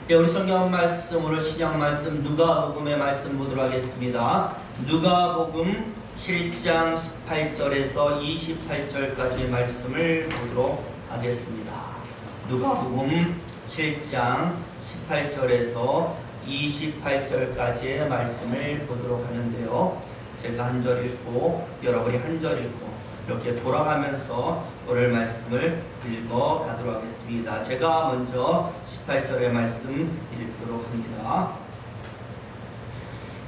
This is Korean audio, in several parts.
네, 우리 성경 말씀, 오늘 신약 말씀 누가복음의 말씀 보도록 하겠습니다. 누가복음 7장 18절에서 28절까지의 말씀을 보도록 하겠습니다. 누가복음 7장 18절에서 28절까지의 말씀을 보도록 하는데요. 제가 한 절 읽고 여러분이 한 절 읽고 이렇게 돌아가면서 오늘 말씀을 읽어 가도록 하겠습니다. 제가 먼저 18절의 말씀 읽도록 합니다.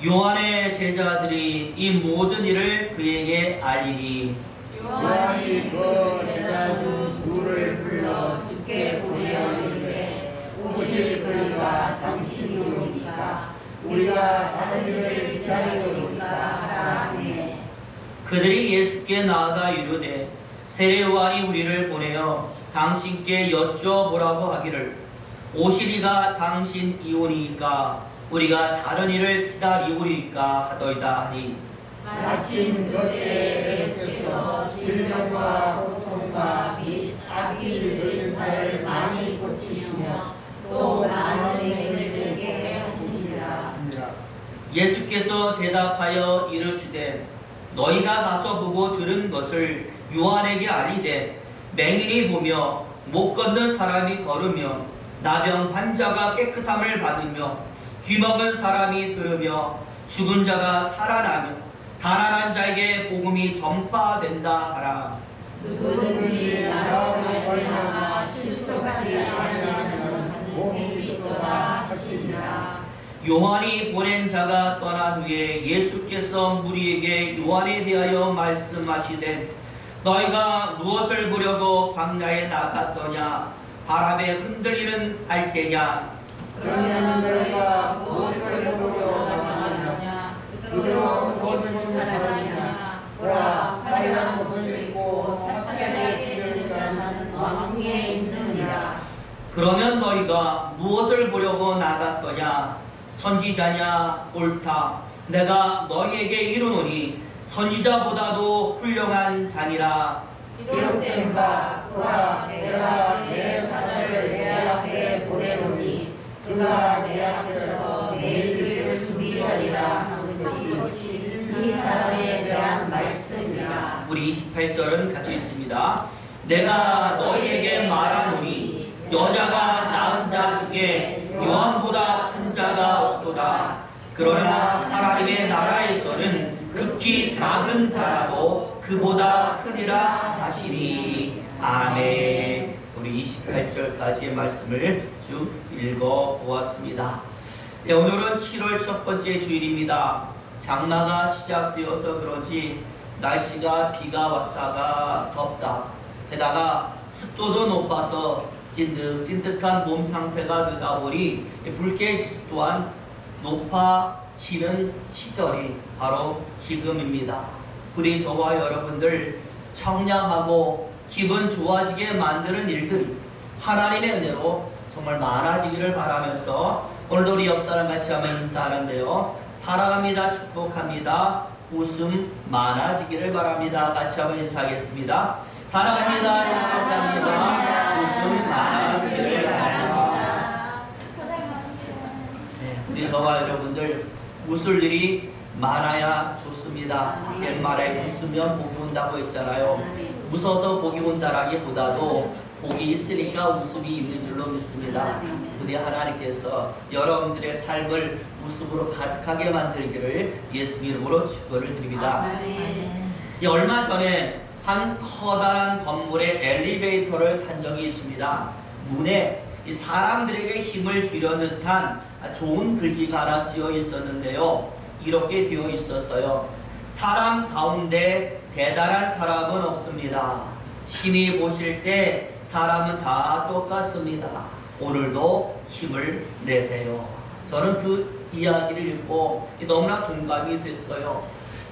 요한의 제자들이 이 모든 일을 그에게 알리니 요한이 그 제자 중 둘을 불러 주께 보내어 이르되 오실 그이가 당신이 오니까 우리가 다른 일을 기다리오니까 하라 하네. 그들이 예수께 나아가 이르되 세례요한이 우리를 보내어 당신께 여쭤보라고 하기를 오시리가 당신이오니까 우리가 다른 일을 기다리오리까 하더이다 하니 마침 그때 예수께서 질병과 고통과 및 악이 들린 사를 많이 고치시며 또 많은 일을 들게 하시니라. 예수께서 대답하여 이르시되 너희가 가서 보고 들은 것을 요한에게 알리되 맹인이 보며 못 걷는 사람이 걸으며 나병 환자가 깨끗함을 받으며 귀먹은 사람이 들으며 죽은 자가 살아나며 가난한 자에게 복음이 전파된다 하라. 누구든지 나로 말미암아 실족하지 아니하면 복이 있도다 하시니라. 요한이 보낸 자가 떠난 후에 예수께서 무리에게 요한에 대하여 말씀하시되 너희가 무엇을 보려고 광야에 나갔더냐? 바람에 흔들리는 갈대냐? 그러면 너희가 무엇을 보러 나가느냐? 부드러운 옷 입은 사람이냐? 보라, 화려한 옷을 입고 삭삭하게 찢은 자는 왕궁에 있느니라. 그러면 너희가 무엇을 보려고 나갔더냐? 선지자냐? 옳다. 내가 너희에게 이르노니 선지자보다도 훌륭한 자니라. 기록된 바 보라, 내가 내 사자를 내 앞에 보내노니 그가 내 앞에서 내 일을 준비하리라 하는 것이 이 사람에 대한 말씀이라. 우리 28절은 같이 있습니다. 내가 너희에게 말하노니 여자가 낳은 자 중에 요한보다 큰 자가 없도다. 그러나 하나님의 나라에서는 극히 작은 자라도 그보다 크니라 하시니. 아멘. 우리 28절까지의 말씀을 쭉 읽어보았습니다. 네, 오늘은 7월 첫 번째 주일입니다. 장마가 시작되어서 그런지 날씨가 비가 왔다가 덥다. 게다가 습도도 높아서 찐득찐득한 몸 상태가 되다 보니 불쾌지수 또한 높아지는 시절이 바로 지금입니다. 부디 저와 여러분들 청량하고 기분 좋아지게 만드는 일들이 하나님의 은혜로 정말 많아지기를 바라면서 오늘도 우리 옆사람 같이 한번 인사하는데요. 사랑합니다. 축복합니다. 웃음 많아지기를 바랍니다. 같이 한번 인사하겠습니다. 사랑합니다. 축복합니다. 웃음 많아지기를 바랍니다. 네, 우리 저와 여러분들 웃을 일이 많아야 좋습니다. 옛말에 웃으면 복이 온다고 했잖아요. 웃어서 복이 온다라기보다도 복이 있으니까 웃음이 있는 줄로 믿습니다. 부디 하나님께서 여러분들의 삶을 웃음으로 가득하게 만들기를 예수 이름으로 축원을 드립니다. 얼마 전에 한 커다란 건물의 엘리베이터를 탄 적이 있습니다. 문에 사람들에게 힘을 주려 듯한 좋은 글귀가 하나 쓰여 있었는데요. 이렇게 되어 있었어요. 사람 가운데 대단한 사람은 없습니다. 신이 보실 때 사람은 다 똑같습니다. 오늘도 힘을 내세요. 저는 그 이야기를 읽고 너무나 동감이 됐어요.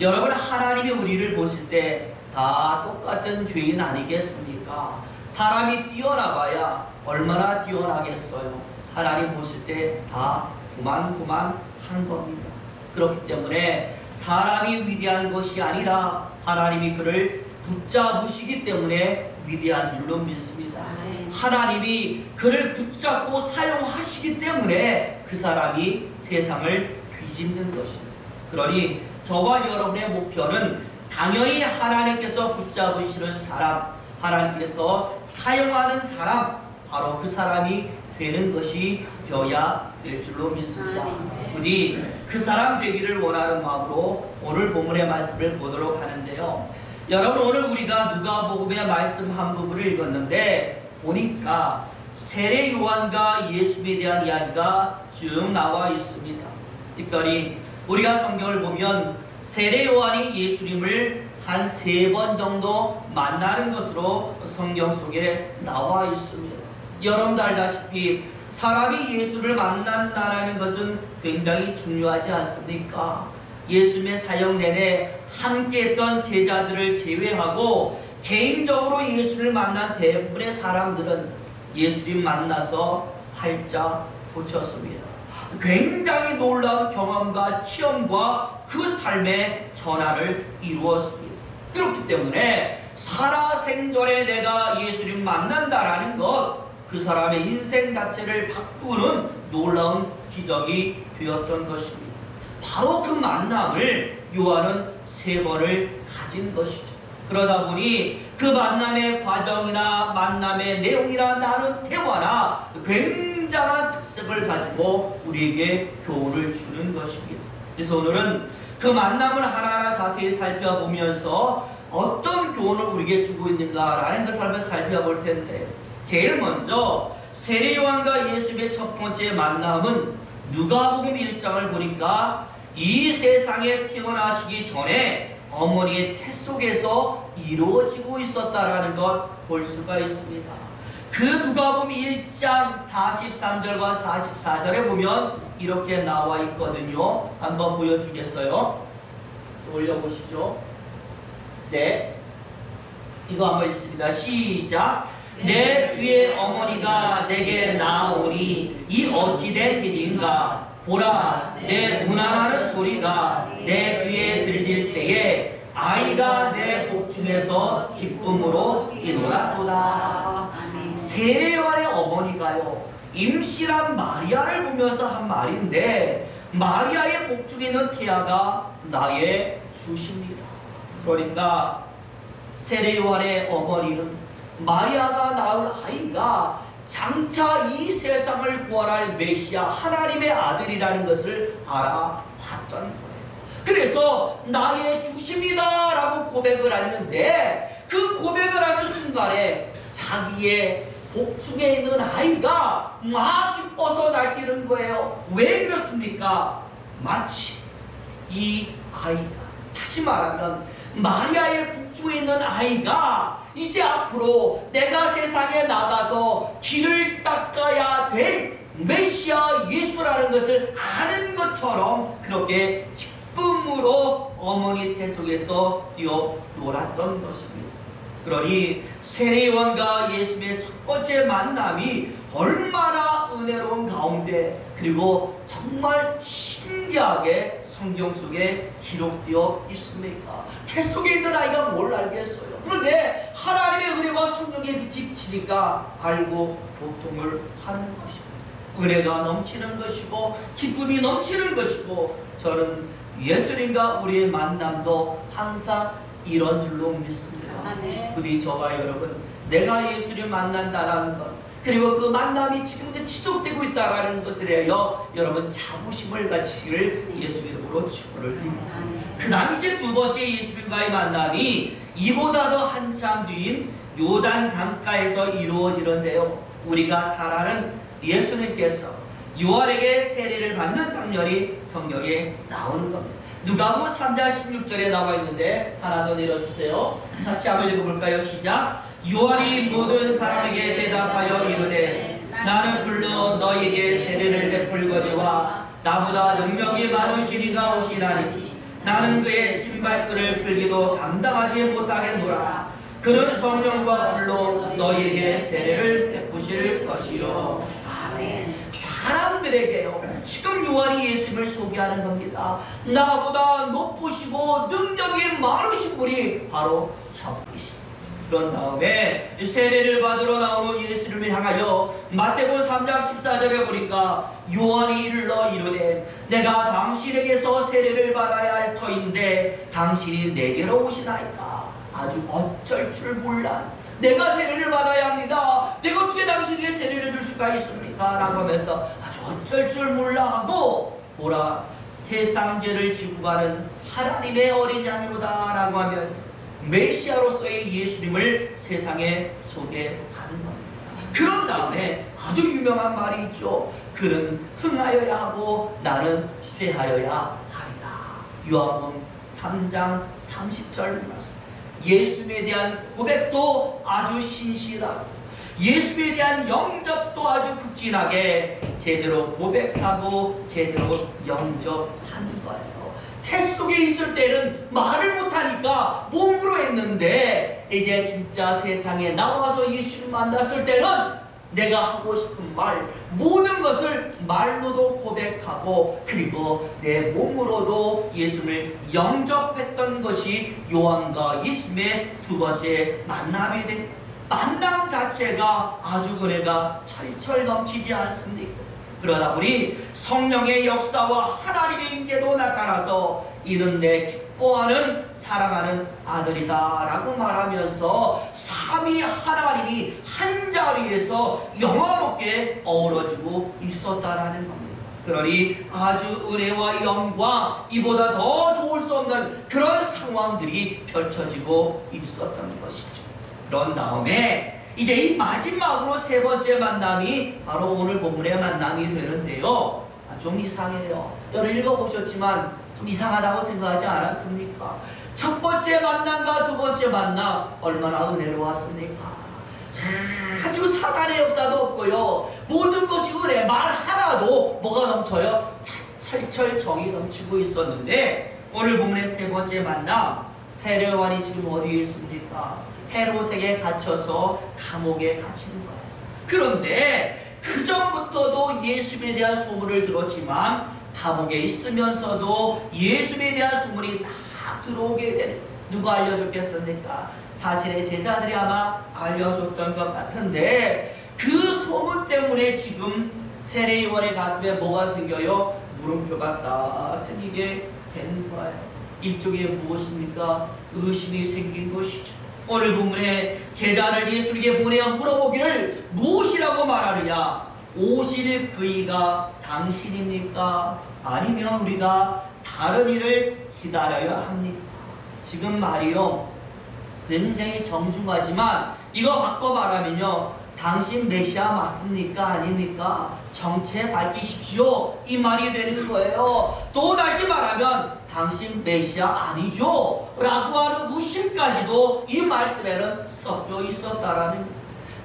여러분, 하나님이 우리를 보실 때 다 똑같은 죄인 아니겠습니까? 사람이 뛰어나봐야 얼마나 뛰어나겠어요. 하나님 보실 때 다 구만구만한 겁니다. 그렇기 때문에 사람이 위대한 것이 아니라 하나님이 그를 붙잡으시기 때문에 위대한 줄로 믿습니다. 하나님이 그를 붙잡고 사용하시기 때문에 그 사람이 세상을 뒤집는 것입니다. 그러니 저와 여러분의 목표는 당연히 하나님께서 붙잡으시는 사람, 하나님께서 사용하는 사람, 바로 그 사람이 되는 것이 되어야 될 줄로 믿습니다. 우리 그 사람 되기를 원하는 마음으로 오늘 본문의 말씀을 보도록 하는데요. 여러분, 오늘 우리가 누가복음의 말씀 한 부분을 읽었는데 보니까 세례 요한과 예수에 대한 이야기가 쭉 나와 있습니다. 특별히 우리가 성경을 보면 세례 요한이 예수님을 한 3번 정도 만나는 것으로 성경 속에 나와 있습니다. 여러분도 알다시피 사람이 예수를 만난다는 것은 굉장히 중요하지 않습니까? 예수님의 사역 내내 함께했던 제자들을 제외하고 개인적으로 예수를 만난 대부분의 사람들은 예수님 만나서 팔자 고쳤습니다. 굉장히 놀라운 경험과 체험과 그 삶의 전환을 이루었습니다. 그렇기 때문에 살아생전에 내가 예수님 만난다라는 것, 그 사람의 인생 자체를 바꾸는 놀라운 기적이 되었던 것입니다. 바로 그 만남을 요한은 3번을 가진 것이죠. 그러다 보니 그 만남의 과정이나 만남의 내용이나 나눈 대화나 굉장한 특색을 가지고 우리에게 교훈을 주는 것입니다. 그래서 오늘은 그 만남을 하나하나 자세히 살펴보면서 어떤 교훈을 우리에게 주고 있는가라는 것을 한번 살펴볼 텐데, 제일 먼저 세례 요한과 예수의 첫 번째 만남은 누가복음 1장을 보니까 이 세상에 태어나시기 전에 어머니의 태 속에서 이루어지고 있었다라는 것 볼 수가 있습니다. 그 누가복음 1장 43절과 44절에 보면 이렇게 나와 있거든요. 한번 보여주겠어요? 올려보시죠. 네, 이거 한번 읽습니다. 시작. 내 주의 어머니가 내게 나오니 이 어찌된 일인가. 보라, 내 문안하는 소리가 내 귀에 들릴 때에 아이가 내 복중에서 기쁨으로 이노라도다. 세례 요한의 어머니가요, 임신한 마리아를 보면서 한 말인데, 마리아의 복중에 있는 태아가 나의 주십니다. 그러니까 세례 요한의 어머니는 마리아가 낳을 아이가 장차 이 세상을 구원할 메시아 하나님의 아들이라는 것을 알아봤던 거예요. 그래서 나의 주십니다 라고 고백을 했는데, 그 고백을 하는 순간에 자기의 복중에 있는 아이가 막 기뻐서 날뛰는 거예요. 왜 그렇습니까? 마치 이 아이가, 다시 말하면 마리아의 복중에 있는 아이가 이제 앞으로 내가 세상에 나가서 길을 닦아야 될 메시아 예수라는 것을 아는 것처럼 그렇게 기쁨으로 어머니 태 속에서 뛰어 놀았던 것입니다. 그러니 세례 요한과 예수의 첫 번째 만남이 얼마나 은혜로운 가운데, 그리고 정말 신기하게 성경 속에 기록되어 있습니까? 태 속에 있는 아이가 뭘 알겠어요? 그런데 하나님의 은혜와 성령의 빛이 비치니까 알고 고통을 하는 것입니다. 은혜가 넘치는 것이고 기쁨이 넘치는 것이고, 저는 예수님과 우리의 만남도 항상 이런 줄로 믿습니다. 부디 저와 여러분, 내가 예수를 만난다라는 것, 그리고 그 만남이 지금도 지속되고 있다는 것에 대하여 여러분 자부심을 가지시기를 예수 이름으로 축원을 드립니다. 그 다음 이제 두 번째 예수님과의 만남이 이보다도 한참 뒤인 요단 강가에서 이루어지는데요. 우리가 잘 아는 예수님께서 요한에게 세례를 받는 장면이 성경에 나오는 겁니다. 누가복음 3장 16절에 나와 있는데 하나 더 내려주세요. 같이 한번 읽어볼까요? 시작. 요한이 모든 사람에게 대답하여 이르되 나는 불러 너희에게 세례를 베풀거니와 나보다 능력이 많으신 이가 오시나니 나는 그의 신발끈을 풀기도 감당하지 못하겠노라. 그는 성령과 불로 너희에게 세례를 베푸실 것이요. 아멘. 사람들에게요, 지금 요한이 예수님을 소개하는 겁니다. 나보다 높으시고 능력이 많으신 분이 바로 저분이십니다. 그런 다음에 세례를 받으러 나오는 예수님을 향하여 마태복음 3장 14절에 보니까 요한이 일러 이르되 내가 당신에게서 세례를 받아야 할 터인데 당신이 내게로 오시나이까. 아주 어쩔 줄 몰라. 내가 세례를 받아야 합니다. 내가 어떻게 당신에게 세례를 줄 수가 있습니까? 라고 하면서 아주 어쩔 줄 몰라 하고 보라 세상 죄를 지고 가는 하나님의 어린 양이로다 라고 하면서 메시아로서의 예수님을 세상에 소개하는 겁니다. 그런 다음에 아주 유명한 말이 있죠. 그는 흥하여야 하고 나는 쇠하여야 하리라. 요한복음 3장 30절 말씀. 예수님에 대한 고백도 아주 신실하고 예수에 대한 영접도 아주 극진하게 제대로 고백하고 제대로 영접하는 거예요. 태 속에 있을 때는 말을 못하니까 몸으로 했는데 이제 진짜 세상에 나와서 예수를 만났을 때는 내가 하고 싶은 말 모든 것을 말로도 고백하고 그리고 내 몸으로도 예수를 영접했던 것이 요한과 예수님의 두 번째 만남이 된 만남 자체가 아주 은혜가 철철 넘치지 않습니까? 그러다 보니 성령의 역사와 하나님의 임재도 나타나서 이는 내 기뻐하는 사랑하는 아들이다 라고 말하면서 삼위 하나님이 한 자리에서 영화롭게 어우러지고 있었다라는 겁니다. 그러니 아주 은혜와 영광 이보다 더 좋을 수 없는 그런 상황들이 펼쳐지고 있었던 것이죠. 그런 다음에 이제 이 마지막으로 세 번째 만남이 바로 오늘 본문의 만남이 되는데요. 좀 이상해요. 여러분 읽어보셨지만 좀 이상하다고 생각하지 않았습니까? 첫 번째 만남과 두 번째 만남 얼마나 은혜로웠습니까? 아주 사단의 역사도 없고요. 모든 것이 은혜, 말 하나도 뭐가 넘쳐요? 철철 정이 넘치고 있었는데 오늘 본문의 세 번째 만남 세례요한이 지금 어디에 있습니까? 헤롯에게 갇혀서 감옥에 갇힌 거예요. 그런데 그 전부터도 예수에 대한 소문을 들었지만 감옥에 있으면서도 예수에 대한 소문이 다 들어오게 되는 누가 알려줬겠습니까? 사실의 제자들이 아마 알려줬던 것 같은데 그 소문 때문에 지금 세례요한의 가슴에 뭐가 생겨요? 물음표가 딱 생기게 된 거예요. 일종의 무엇입니까? 의심이 생긴 것이죠. 오늘 본문에 제자를 예수에게 보내어 물어보기를 무엇이라고 말하느냐? 오실 그이가 당신입니까? 아니면 우리가 다른 일을 기다려야 합니까? 지금 말이요 굉장히 정중하지만 이거 바꿔 말하면요 당신 메시아 맞습니까? 아닙니까? 정체 밝히십시오 이 말이 되는 거예요. 또 다시 말하면 당신 메시아 아니죠? 라고 하는 의심까지도 이 말씀에는 섞여 있었다라는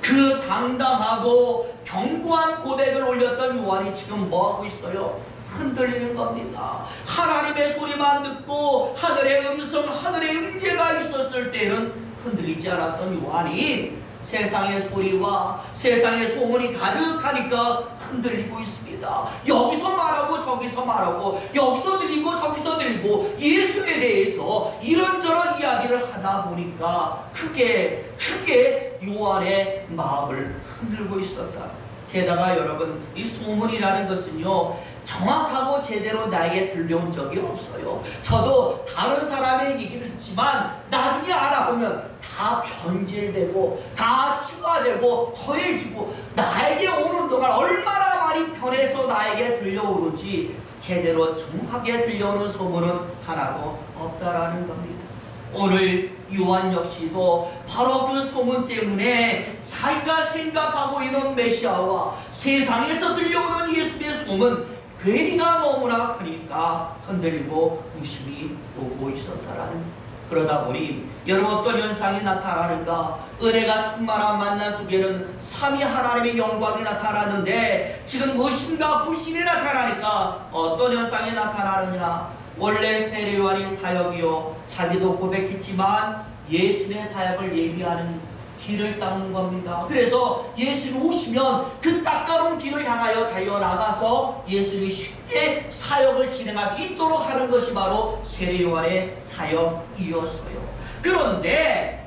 그 당당하고 견고한 고백을 올렸던 요한이 지금 뭐하고 있어요? 흔들리는 겁니다. 하나님의 소리만 듣고 하늘의 음성, 하늘의 임재가 있었을 때는 흔들리지 않았던 요한이 세상의 소리와 세상의 소문이 가득하니까 흔들리고 있습니다. 여기서 말하고 저기서 말하고 여기서 들리고 저기서 들리고 예수에 대해서 이런저런 이야기를 하다 보니까 크게 요한의 마음을 흔들고 있었다. 게다가 여러분 이 소문이라는 것은요 정확하고 제대로 나에게 들려온 적이 없어요. 저도 다른 사람의 얘기를 듣지만 나중에 알아보면 다 변질되고 다 추가되고 더해지고 나에게 오는 동안 얼마나 많이 변해서 나에게 들려오는지 제대로 정확하게 들려오는 소문은 하나도 없다라는 겁니다. 오늘 요한 역시도 바로 그 소문 때문에 자기가 생각하고 있는 메시아와 세상에서 들려오는 예수의 소문 괴리가 너무나 크니까 흔들리고 의심이 오고 있었다라는 그러다 보니 여러분 어떤 현상이 나타나는가? 은혜가 충만한 만남 속에는 삼위 하나님의 영광이 나타나는데 지금 의심과 불신이 나타나니까 어떤 현상이 나타나느냐? 원래 세례요한이 사역이요 자기도 고백했지만 예수의 사역을 예비하는 길을 닦는 겁니다. 그래서 예수님 오시면 그 닦아놓은 길을 향하여 달려나가서 예수님이 쉽게 사역을 진행할 수 있도록 하는 것이 바로 세례요한의 사역이었어요. 그런데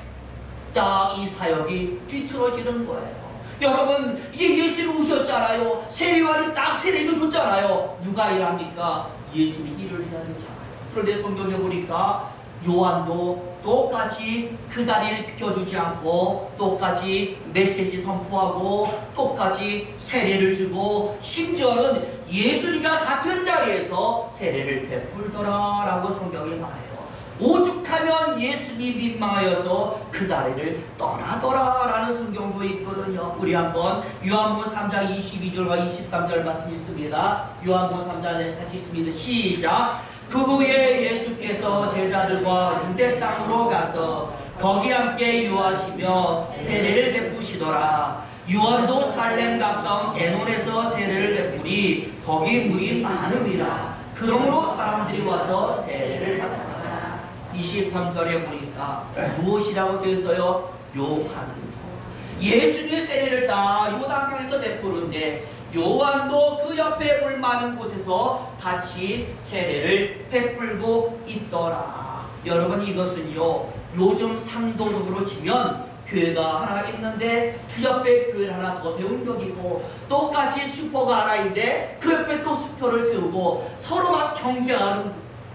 딱 이 사역이 뒤틀어지는 거예요. 여러분, 이제 예수님 오셨잖아요. 세례요한이 딱 세례도 줬잖아요. 누가 일합니까? 예수님이 일을 해야 되잖아요. 그런데 성경에 보니까 요한도 똑같이 그 자리를 비켜주지 않고 똑같이 메시지 선포하고 똑같이 세례를 주고 심지어는 예수님과 같은 자리에서 세례를 베풀더라 라고 성경이 말해요. 오죽하면 예수님이 민망하여서 그 자리를 떠나더라 라는 성경도 있거든요. 우리 한번 요한복음 3장 22절과 23절 말씀 있습니다. 요한복음 3장에 같이 있습니다. 시작. 그 후에 예수께서 제자들과 유대 땅으로 가서 거기 함께 유하시며 세례를 베푸시더라. 요한도 살렘 가까운 에논에서 세례를 베푸니 거기 물이 많음이라. 그러므로 사람들이 와서 세례를 받았다. 23절에 보니까 무엇이라고 되어 있어요? 요한. 예수님의 세례를 다 요단강에서 베푸는데 요한도 그 옆에 물 많은 곳에서 같이 세례를 베풀고 있더라. 여러분, 이것은요, 요즘 상도적으로 치면 교회가 하나 있는데 그 옆에 교회를 하나 더 세운 격이고, 똑같이 슈퍼가 하나 있는데 그 옆에 또 슈퍼를 세우고 서로 막 경쟁하는,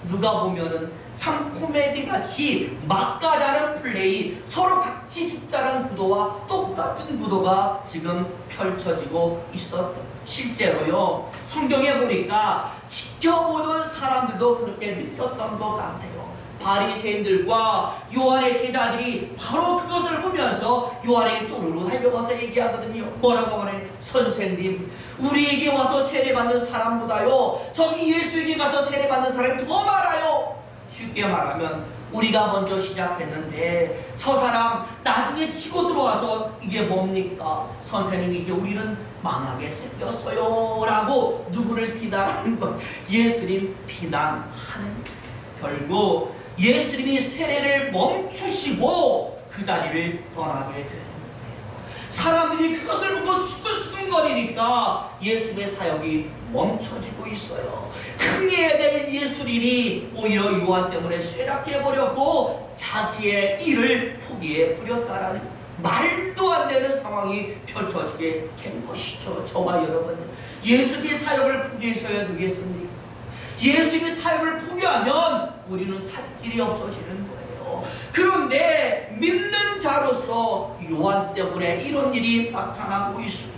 누가 보면은 참 코미디같이 막가자는 플레이, 서로 같이 죽자는 구도와 똑같은 구도가 지금 펼쳐지고 있었던, 실제로요, 성경에 보니까 지켜보던 사람들도 그렇게 느꼈던 것 같아요. 바리새인들과 요한의 제자들이 바로 그것을 보면서 요한에게 쪼르르 달려가서 얘기하거든요. 뭐라고 말해? 선생님, 우리에게 와서 세례받는 사람보다요 저기 예수에게 가서 세례받는 사람이 더 많아요. 쉽게 말하면 우리가 먼저 시작했는데 저 사람 나중에 치고 들어와서 이게 뭡니까? 선생님이 이제 우리는 망하게 생겼어요 라고 누구를 비난하는 것, 예수님 비난하는. 결국 예수님이 세례를 멈추시고 그 자리를 떠나게 되는 거예요. 사람들이 그것을 보고 수근수근거리니까 예수님의 사역이 멈춰지고 있어요. 흥해야 될 예수님이 오히려 요한 때문에 쇠락해버렸고 자기의 일을 포기해버렸다라는 말도 안 되는 상황이 펼쳐지게 된 것이죠. 저와 여러분, 예수님이 사역을 포기해서야 되겠습니까? 예수님이 사역을 포기하면 우리는 살 길이 없어지는 거예요. 그런데 믿는 자로서 요한 때문에 이런 일이 나타나고 있습니다.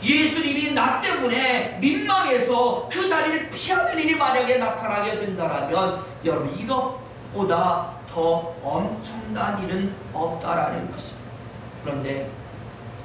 예수님이 나 때문에 민망해서 그 자리를 피하는 일이 만약에 나타나게 된다면 여러분, 이것보다 더 엄청난 일은 없다라는 것입니다. 그런데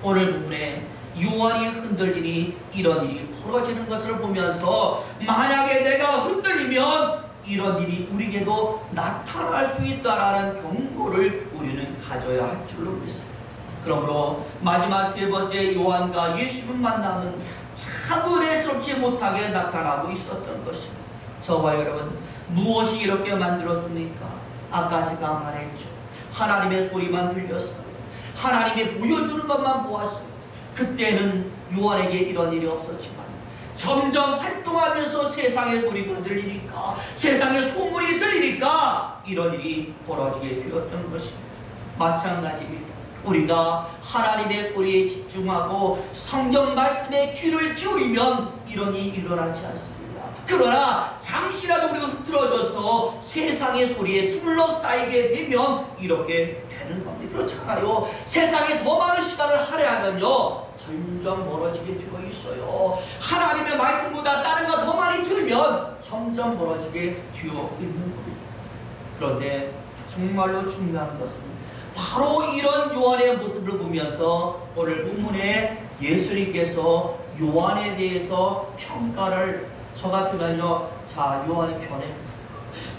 오늘 부분에 요한이 흔들리니 이런 일이 벌어지는 것을 보면서 만약에 내가 흔들리면 이런 일이 우리에게도 나타날 수 있다라는 경고를 우리는 가져야 할 줄로 믿습니다. 그러므로 마지막 세 번째 요한과 예수를 만남은 참 은혜스럽지 못하게 나타나고 있었던 것입니다. 저와 여러분, 무엇이 이렇게 만들었습니까? 아까 제가 말했죠. 하나님의 소리만 들렸어요. 하나님이 보여주는 것만 보았어요. 그때는 요한에게 이런 일이 없었지만 점점 활동하면서 세상의 소리가 들리니까, 세상의 소문이 들리니까 이런 일이 벌어지게 되었던 것입니다. 마찬가지입니다. 우리가 하나님의 소리에 집중하고 성경 말씀에 귀를 기울이면 이런 일이 일어나지 않습니다. 그러나 잠시라도 우리가 흐트러져서 세상의 소리에 둘러싸이게 되면 이렇게 되는 겁니다. 그렇잖아요. 세상에 더 많은 시간을 할애하면요 점점 멀어지게 되어 있어요. 하나님의 말씀보다 다른 거 더 많이 들으면 점점 멀어지게 되어 있는 겁니다. 그런데 정말로 중요한 것은 바로 이런 요한의 모습을 보면서 오늘 본문에 예수님께서 요한에 대해서 평가를, 저 같으면요, 자, 요한의 편에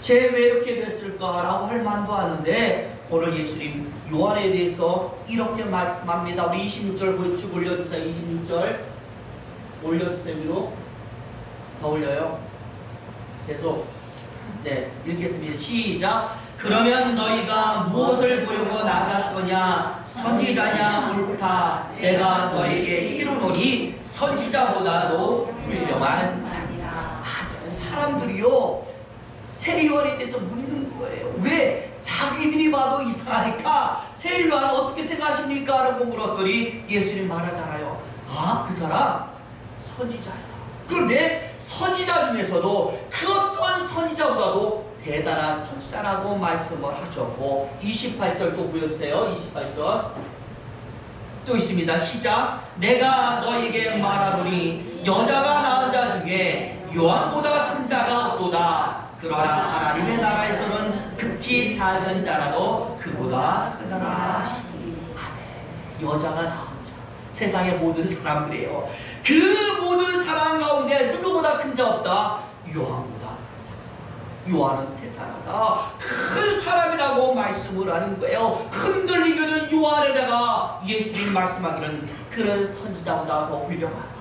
쟤 왜 이렇게 됐을까라고 할 만도 하는데 오늘 예수님 요한에 대해서 이렇게 말씀합니다. 우리 26절 쭉 올려주세요. 26절 올려주세요. 위로 더 올려요. 계속 네, 읽겠습니다. 시작. 그러면 너희가 무엇을 보려고 나갔더냐? 선지자냐? 옳다. 내가 너에게 이르노니 선지자보다도 훌륭한 자니라. 사람들이요 세례요한에 대해서 묻는 거예요. 왜? 자기들이 봐도 이상하니까 새 요한 어떻게 생각하십니까? 라고 물었더니 예수님 말하잖아요. 아, 그 사람 선지자야. 그런데 선지자 중에서도 그 어떤 선지자보다도 대단한 선지자라고 말씀을 하셨고, 28절 또 보여주세요. 28절 또 있습니다. 시작. 내가 너에게 말하노니 여자가 낳은 자 중에 요한보다 큰 자가 없도다. 그러나 하나님의 나라에서는 극히 작은 자라도 그보다 크더라. 아멘. 여자가 낳은 자, 세상의 모든 사람들이에요. 그 모든 사람 가운데 누구보다 큰 자 없다. 요한보다 큰 자. 요한은 대단하다. 큰 사람이라고 말씀을 하는 거예요. 흔들리기는 요한에다가 예수님 말씀하기는 그런 선지자보다 더 훌륭하다.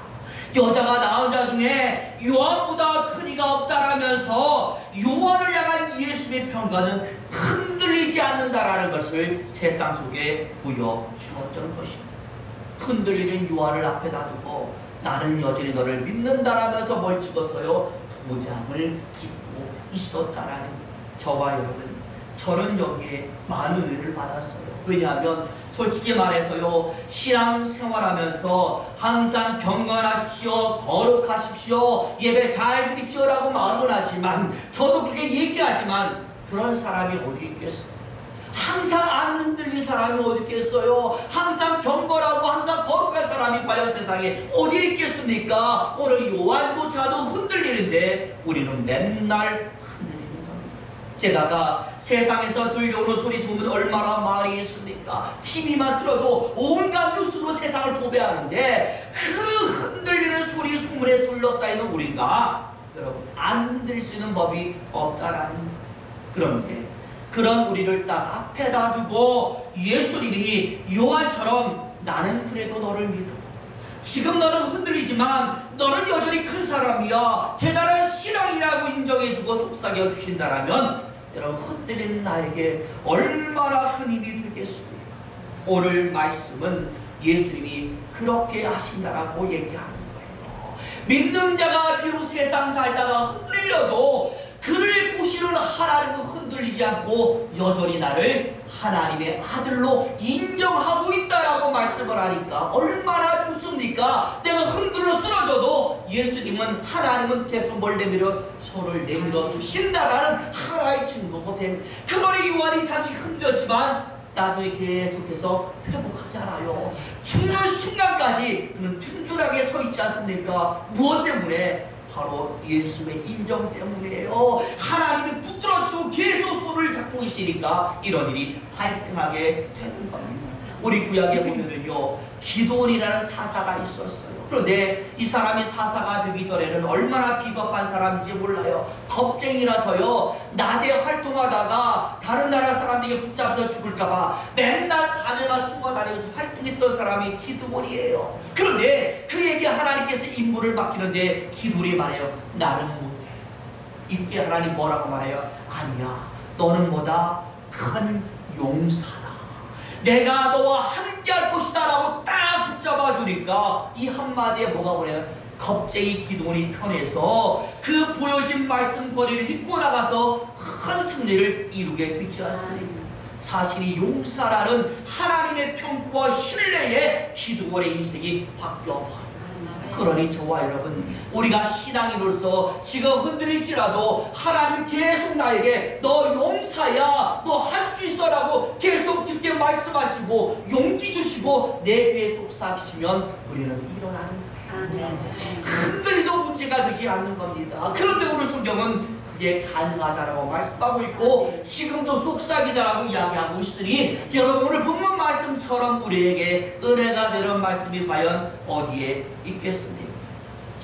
여자가 낳은 자 중에 요한보다 큰 이가 없다라면서 요한을 향한 예수의 평가는 흔들리지 않는다라는 것을 세상 속에 보여주었던 것입니다. 흔들리는 요한을 앞에다 두고 나는 여전히 너를 믿는다라면서 뭘 찍었어요? 도장을 찍고 있었다라는 저와 여러분, 저는 여기에 많은 은혜를 받았어요. 왜냐하면 솔직히 말해서요, 신앙 생활하면서 항상 경건하십시오, 거룩하십시오, 예배 잘 드립시오라고 마음은 하지만, 저도 그렇게 얘기하지만 그런 사람이 어디 있겠어요? 항상 안 흔들린 사람이 어디 있겠어요? 항상 경건하고 항상 거룩한 사람이 과연 세상에 어디 있겠습니까? 오늘 요한조차도 흔들리는데 우리는 맨날 흔들리는 겁니다. 게다가 세상에서 들려오는 소리 소문 얼마나 많이 있습니까? TV만 틀어도 온갖 뉴스로 세상을 도배하는데 그 흔들리는 소리 소문에 둘러싸이는 우리가 여러분 안 흔들릴 수 있는 법이 없다라는 거예요. 그런데 그런 우리를 딱 앞에다 두고 예수님이 요한처럼 나는 그래도 너를 믿어. 지금 너는 흔들리지만 너는 여전히 큰 사람이야. 대단한 신앙이라고 인정해주고 속삭여 주신다라면 여러분 흔들리는 나에게 얼마나 큰 힘이 되겠습니까? 오늘 말씀은 예수님이 그렇게 하신다라고 얘기하는 거예요. 믿는 자가 비록 세상 살다가 흔들려도 그를 보시는 하나님은 흔들리지 않고 여전히 나를 하나님의 아들로 인정하고 있다라고 말씀을 하니까 얼마나 좋습니까? 내가 흔들려 쓰러져도 예수님은, 하나님은 계속 뭘 내밀어? 손을 내밀어 주신다라는 하나의 증거가 됩니다. 그러니 요한이 잠시 흔들렸지만 나중에 계속해서 회복하잖아요. 죽는 순간까지 그는 든든하게 서 있지 않습니까? 무엇 때문에? 바로 예수의 인정 때문이에요. 하나님이 붙들어주고 계속 손을 잡고 계시니까 이런 일이 발생하게 되는 겁니다. 우리 구약에 보면은요, 기도원이라는 사사가 있었어요. 그런데 이 사람이 사사가 되기 전에는 얼마나 비겁한 사람인지 몰라요. 겁쟁이라서요, 낮에 활동하다가 다른 나라 사람에게 붙잡혀서 죽을까봐 맨날 밤에만 숨어 다니면서 활동했던 사람이 기드온이에요. 그런데 그에게 하나님께서 임무를 맡기는데 기드온이 말해요. 나는 못해. 이때 하나님 뭐라고 말해요? 아니야, 너는 뭐다? 큰 용사다. 내가 너와 함께 할 것이다 라고 딱 붙잡아 주니까 이 한마디에 뭐가 오래요? 겁쟁이 기드온이 편해서 그 보여진 말씀 거리를 믿고 나가서 큰 승리를 이루게 되지 않습니까? 자신이 용사라는 하나님의 평가와 신뢰에 기드온의 인생이 바뀌어버려요. 그러니 저와 여러분, 우리가 신앙인으로서 지금 흔들릴지라도 하나님 계속 나에게 너 용사야, 너 할 수 있어 라고 계속 이렇게 말씀하시고 용기 주시고 내 귀에 속삭이시면 우리는 일어나는 거예요. 흔들리도 문제가 되지 않는 겁니다. 그런데 오늘 성경은 그게 가능하다라고 말씀하고 있고 지금도 속삭이다라고 이야기하고 있으니 여러분 오늘 본문 말씀처럼 우리에게 은혜가 되는 말씀이 과연 어디에 있겠습니까?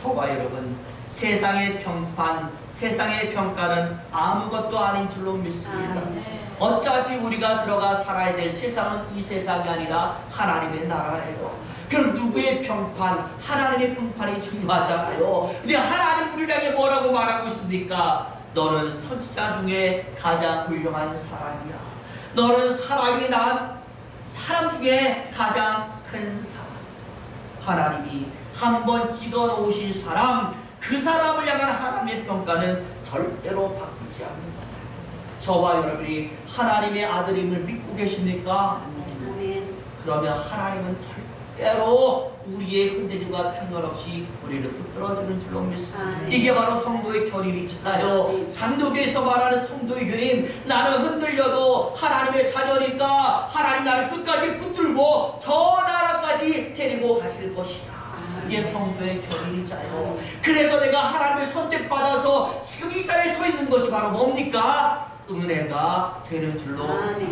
저와 여러분, 세상의 평판, 세상의 평가는 아무것도 아닌 줄로 믿습니다. 어차피 우리가 들어가 살아야 될 세상은 이 세상이 아니라 하나님의 나라예요. 그럼 누구의 평판? 하나님의 평판이 중요하잖아요. 근데 하나님 우리에게 뭐라고 말하고 있습니까? 너는 선지자 중에 가장 훌륭한 사람이야. 너는 사람이 난 사람 중에 가장 큰 사람. 하나님이 한번 찍어 놓으신 사람, 그 사람을 향한 하나님의 평가는 절대로 바뀌지 않는다. 저와 여러분이 하나님의 아들임을 믿고 계십니까? 그러면 하나님은 절대로 우리의 흔들림과 상관없이 우리를 붙들어주는 줄로 믿습니다. 이게 바로 성도의 견인이잖아요. 장로교에서 말하는 성도의 견인, 나는 흔들려도 하나님의 자녀니까 하나님 나를 끝까지 붙들고 저 나라까지 데리고 가실 것이다. 이게 성도의 견인이잖아요. 그래서 내가 하나님의 선택받아서 지금 이 자리에 서 있는 것이 바로 뭡니까? 은혜가 되는 줄로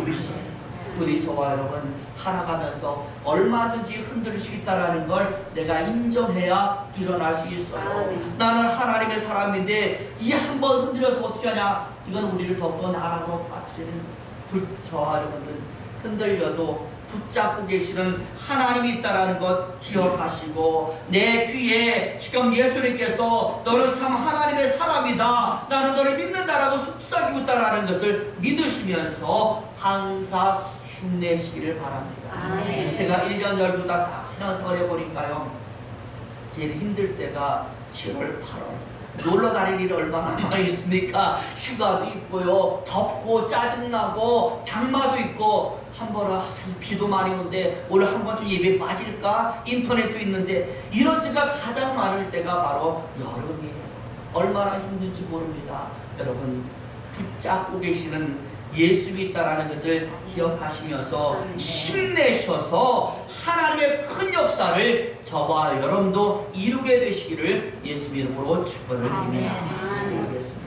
믿습니다. 부디 저와 여러분 살아가면서 얼마든지 흔들릴 수 있다는 걸 내가 인정해야 일어날 수 있어요. 나는 하나님의 사람인데 이 한 번 흔들려서 어떻게 하냐? 이건 우리를 더욱더 나락으로 빠뜨리는 저와 여러분들 흔들려도 붙잡고 계시는 하나님이 있다는 것 기억하시고, 내 귀에 지금 예수님께서 너는 참 하나님의 사람이다, 나는 너를 믿는다라고 속삭이고 있다는 것을 믿으시면서 항상 힘내시기를 바랍니다. 제가 1년 열두 달 다 신앙생활 해보니까요, 제일 힘들 때가 7월, 8월. 놀러 다닐 일이 얼마나 많이 있습니까? 휴가도 있고요, 덥고 짜증나고 장마도 있고, 한 번은 비도 많이 오는데 오늘 한 번 좀 예배 빠질까? 인터넷도 있는데 이런 수가 가장 많을 때가 바로 여름이에요. 얼마나 힘든지 모릅니다. 여러분, 붙잡고 계시는 예수가 있다는 것을 기억하시면서 힘내셔서 하나님의 큰 역사를 저와 여러분도 이루게 되시기를 예수 이름으로 축원을 드립니다. 기도하겠습니다.